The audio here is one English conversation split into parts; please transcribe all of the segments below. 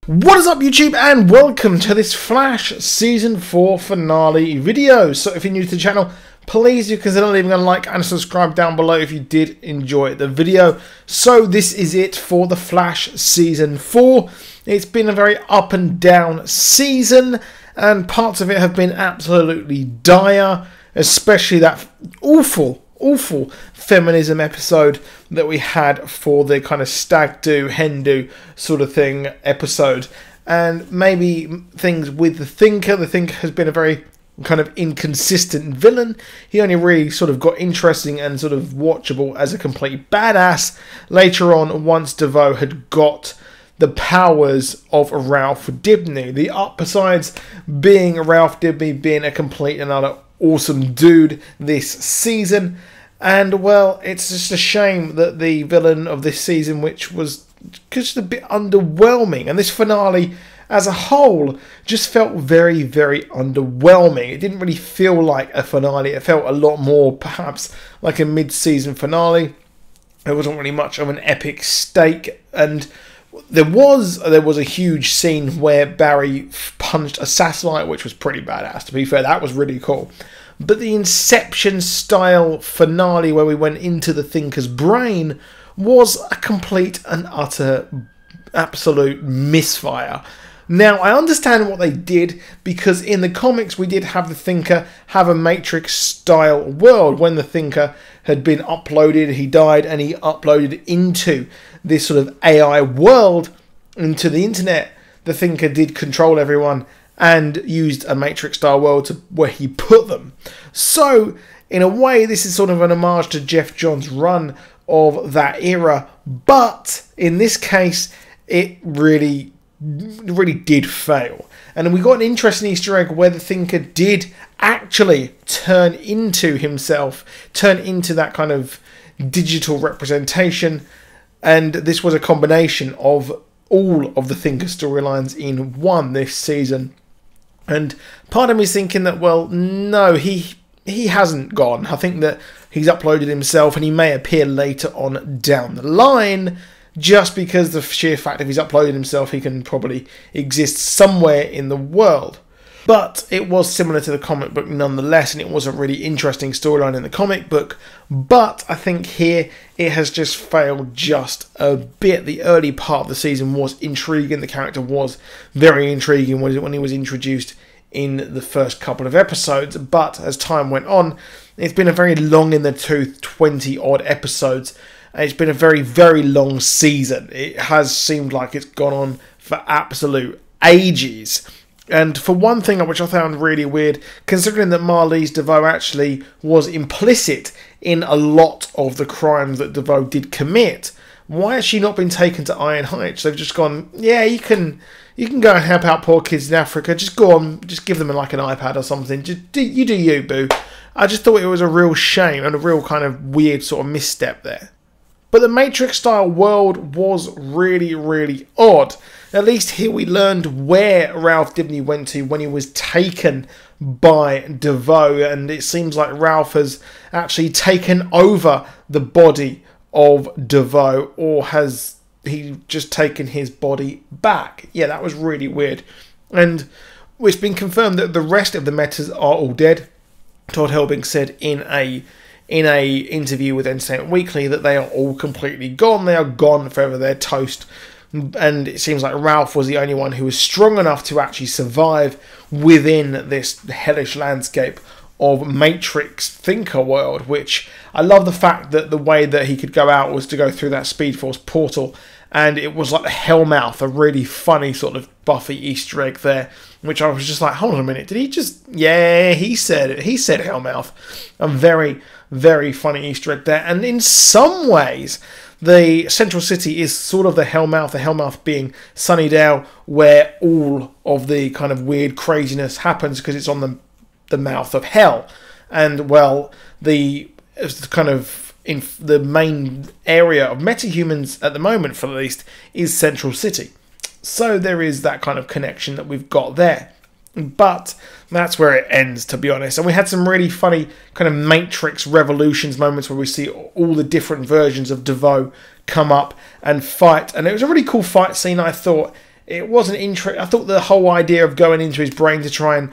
What is up YouTube, and welcome to this Flash Season 4 finale video. So if you're new to the channel, please do consider leaving a like and subscribe down below if you did enjoy the video. So this is it for the Flash Season 4. It's been a very up and down season, and parts of it have been absolutely dire, especially that awful feminism episode that we had for the kind of stag do, hen do sort of thing episode. And maybe things with the Thinker. The Thinker has been a very kind of inconsistent villain. He only really sort of got interesting and sort of watchable as a complete badass later on, once DeVoe had got the powers of Ralph Dibny. The upsides being Ralph Dibny being a complete and utter awesome dude this season. And well, it's just a shame that the villain of this season, which was just a bit underwhelming, and this finale as a whole just felt very underwhelming. It didn't really feel like a finale. It felt a lot more perhaps like a mid-season finale. There wasn't really much of an epic stake, and there was a huge scene where Barry punched a satellite, which was pretty badass, to be fair. That was really cool. But the Inception style finale where we went into the Thinker's brain was a complete and utter absolute misfire. Now, I understand what they did, because in the comics we did have the Thinker have a Matrix style world. When the Thinker had been uploaded, he died, and he uploaded into this sort of AI world, into the internet. The Thinker did control everyone and used a Matrix-style world to where he put them. So, in a way, this is sort of an homage to Jeff Johns' run of that era, but in this case, it really did fail. And we got an interesting Easter egg where the Thinker did actually turn into himself, turn into that kind of digital representation, and this was a combination of all of the Thinker storylines in one this season. And part of me is thinking that, well, no, he hasn't gone. I think that he's uploaded himself, and he may appear later on down the line, just because the sheer fact if he's uploaded himself, he can probably exist somewhere in the world. But it was similar to the comic book nonetheless, and it was a really interesting storyline in the comic book. But I think here it has just failed just a bit. The early part of the season was intriguing. The character was very intriguing when he was introduced in the first couple of episodes. But as time went on, it's been a very long in the tooth, 20-odd episodes. And it's been a very long season. It has seemed like it's gone on for absolute ages. And for one thing, which I found really weird, considering that Marlize DeVoe actually was implicit in a lot of the crimes that DeVoe did commit, why has she not been taken to Iron Heights? They've just gone, yeah, you can go and help out poor kids in Africa. Just go on, just give them like an iPad or something. You do you, boo. I just thought it was a real shame and a real kind of weird sort of misstep there. But the Matrix-style world was really odd. At least here we learned where Ralph Dibny went to when he was taken by DeVoe, and it seems like Ralph has actually taken over the body of DeVoe, or has he just taken his body back? Yeah, that was really weird. And it's been confirmed that the rest of the Metas are all dead. Todd Helbing said in a interview with Entertainment Weekly that they are all completely gone. They are gone forever. They're toast. And it seems like Ralph was the only one who was strong enough to actually survive within this hellish landscape of Matrix Thinker world, which I love the fact that the way that he could go out was to go through that Speed Force portal, and it was like the Hellmouth, a really funny sort of Buffy Easter egg there, which I was just like, hold on a minute, did he just... Yeah, he said it. He said Hellmouth. A very funny Easter egg there. And in some ways, the Central City is sort of the Hellmouth being Sunnydale, where all of the kind of weird craziness happens, because it's on the mouth of hell. And, well, the kind of... in the main area of metahumans at the moment, for at least, is Central City. So there is that kind of connection that we've got there. But that's where it ends, to be honest. And we had some really funny kind of Matrix Revolutions moments where we see all the different versions of DeVoe come up and fight. And it was a really cool fight scene, I thought. it wasn't interesting. I thought the whole idea of going into his brain to try and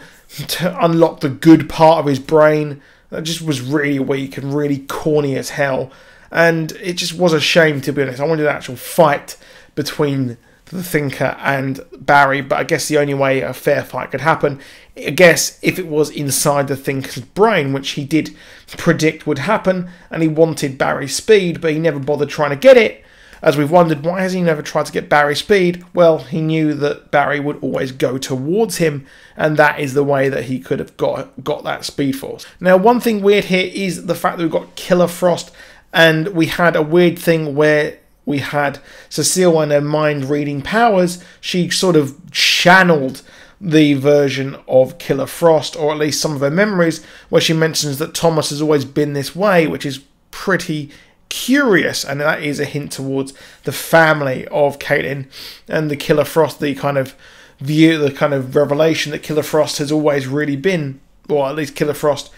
to unlock the good part of his brain, that just was really weak and really corny as hell. And it just was a shame, to be honest. I wanted an actual fight between the Thinker and Barry, but I guess the only way a fair fight could happen, I guess, if it was inside the Thinker's brain, which he did predict would happen, and he wanted Barry's speed, but he never bothered trying to get it. As we've wondered, why has he never tried to get Barry's speed? Well, he knew that Barry would always go towards him, and that is the way that he could have got that speed force. Now, one thing weird here is the fact that we've got Killer Frost, and we had a weird thing where we had Cecile and her mind-reading powers. She sort of channeled the version of Killer Frost, or at least some of her memories, where she mentions that Thomas has always been this way, which is pretty curious, and that is a hint towards the family of Caitlin and the Killer Frost, the kind of view, the kind of revelation that Killer Frost has always really been, or at least Killer Frost,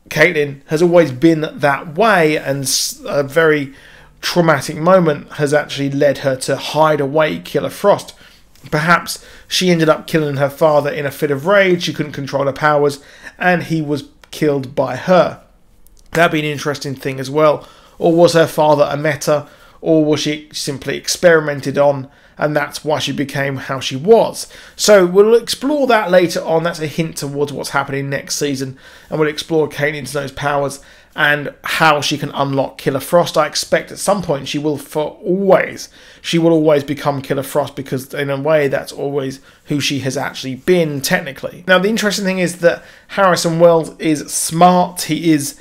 Caitlin, has always been that way, and a very traumatic moment has actually led her to hide away Killer Frost. Perhaps she ended up killing her father in a fit of rage. She couldn't control her powers, and he was killed by her. That'd be an interesting thing as well. Or was her father a meta, or was she simply experimented on, and that's why she became how she was? So we'll explore that later on. That's a hint towards what's happening next season, and we'll explore Caitlin Snow's powers and how she can unlock Killer Frost. I expect at some point she will always become Killer Frost, because in a way that's always who she has actually been technically. Now the interesting thing is that Harrison Wells is smart. He's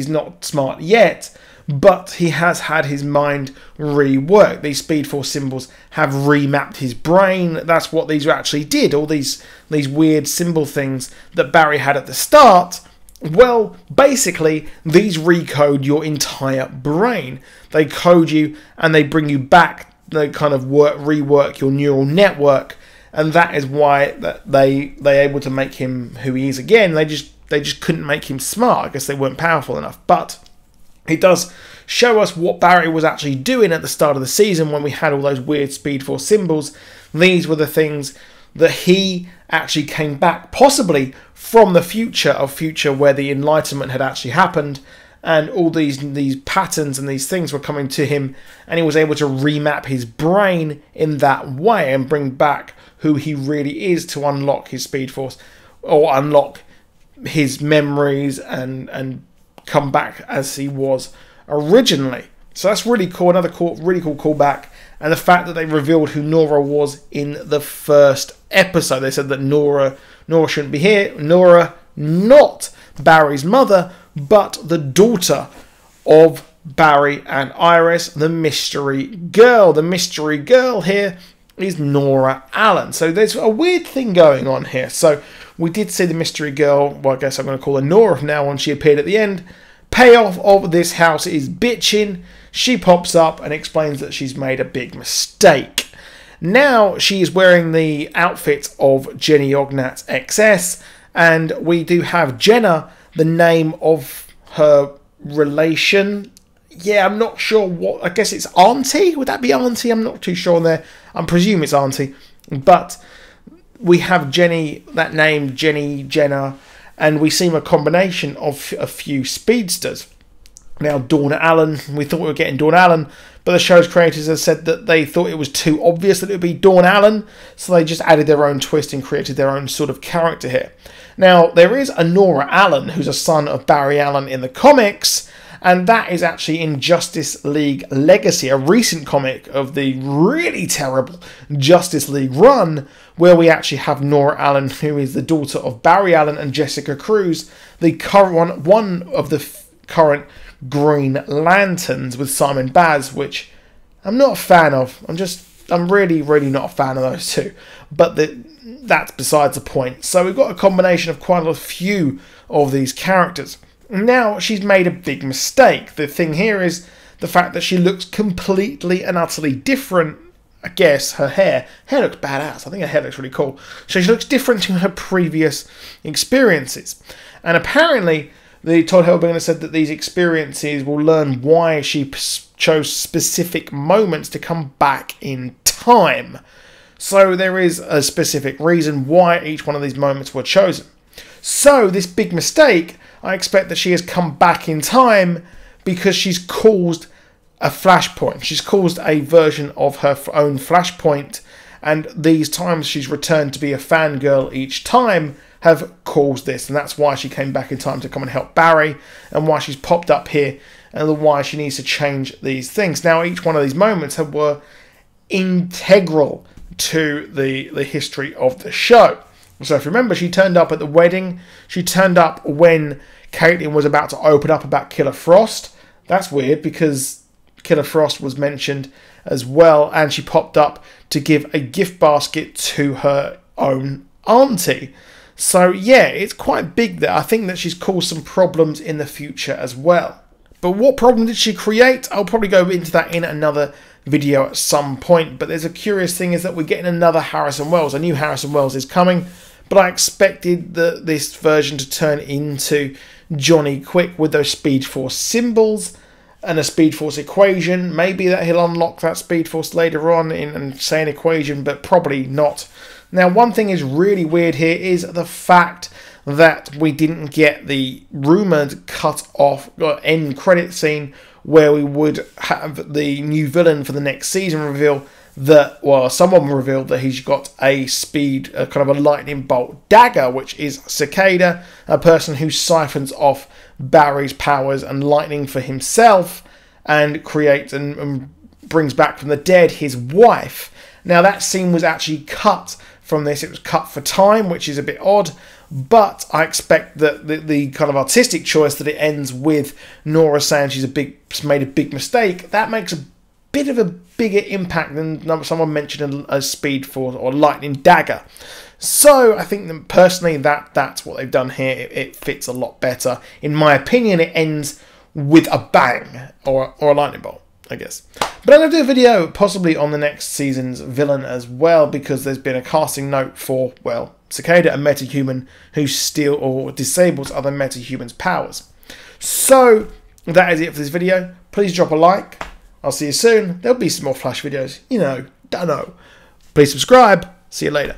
not smart yet, but he has had his mind reworked. These Speed Force symbols have remapped his brain. That's what these actually did. All these weird symbol things that Barry had at the start, well, basically, these recode your entire brain. They code you and they bring you back. They kind of rework your neural network, and that is why they're able to make him who he is again. They just couldn't make him smart. I guess they weren't powerful enough. But it does show us what Barry was actually doing at the start of the season when we had all those weird Speed Force symbols. These were the things that he actually came back, possibly from the future where the Enlightenment had actually happened, and all these patterns and these things were coming to him, and he was able to remap his brain in that way and bring back who he really is to unlock his Speed Force, or unlock his memories and come back as he was originally. So that's really cool. Another really cool callback. And the fact that they revealed who Nora was in the first episode. They said that Nora shouldn't be here. Nora, not Barry's mother, but the daughter of Barry and Iris, the mystery girl. The mystery girl here is Nora Allen. So there's a weird thing going on here. So we did see the mystery girl, well, I guess I'm going to call her Nora from now on. She appeared at the end. Payoff of this house is bitching. She pops up and explains that she's made a big mistake. Now she is wearing the outfit of Jenny Ognat's XS, and we do have Jenna, the name of her relation. Yeah, I'm not sure what. I guess it's Auntie. Would that be Auntie? I'm not too sure on there. I presume it's Auntie. But we have Jenny, that name, Jenna, and we see a combination of a few speedsters. Now, Dawn Allen, we thought we were getting Dawn Allen, but the show's creators have said that they thought it was too obvious that it would be Dawn Allen, so they just added their own twist and created their own sort of character here. Now, there is a Nora Allen, who's a son of Barry Allen in the comics, and that is actually in Justice League Legacy, a recent comic of the really terrible Justice League run, where we actually have Nora Allen, who is the daughter of Barry Allen and Jessica Cruz, the current one of the current Green Lanterns with Simon Baz, which I'm not a fan of. I'm really not a fan of those two. But that's besides the point. So we've got a combination of quite a few of these characters. Now she's made a big mistake. The thing here is the fact that she looks completely and utterly different. I guess her hair looks badass. I think her hair looks really cool. So she looks different to her previous experiences. And apparently, the Todd Helberger said that these experiences will learn why she chose specific moments to come back in time. So there is a specific reason why each one of these moments were chosen. So this big mistake, I expect that she has come back in time because she's caused a flashpoint. She's caused a version of her own flashpoint, and these times she's returned to be a fangirl each time have caused this, and that's why she came back in time to come and help Barry, and why she's popped up here, and why she needs to change these things. Now, each one of these moments were integral to the history of the show. So if you remember, she turned up at the wedding. She turned up when Caitlin was about to open up about Killer Frost. That's weird because Killer Frost was mentioned as well, and she popped up to give a gift basket to her own auntie. So yeah, it's quite big there. I think that she's caused some problems in the future as well. But what problem did she create? I'll probably go into that in another video at some point. But there's a curious thing is that we're getting another Harrison Wells. I knew Harrison Wells is coming, but I expected this version to turn into Johnny Quick with those Speed Force symbols and a Speed Force equation. Maybe that he'll unlock that Speed Force later on in say an equation, but probably not. Now, one thing is really weird here is the fact that we didn't get the rumoured cut off end credit scene where we would have the new villain for the next season reveal that, well, someone revealed that he's got a kind of a lightning bolt dagger, which is Cicada, a person who siphons off Barry's powers and lightning for himself and creates and brings back from the dead his wife. Now, that scene was actually cut from this. It was cut for time, which is a bit odd, but I expect that the kind of artistic choice that it ends with Nora saying she's made a big mistake, that makes a bit of a bigger impact than someone mentioned a Speed Force or lightning dagger. So I think that personally that's what they've done here. It fits a lot better. In my opinion, it ends with a bang or a lightning bolt, I guess. But I'm going to do a video possibly on the next season's villain as well, because there's been a casting note for, well, Cicada, a metahuman who steals or disables other metahumans' powers. So that is it for this video. Please drop a like. I'll see you soon. There'll be some more Flash videos. You know, don't know. Please subscribe. See you later.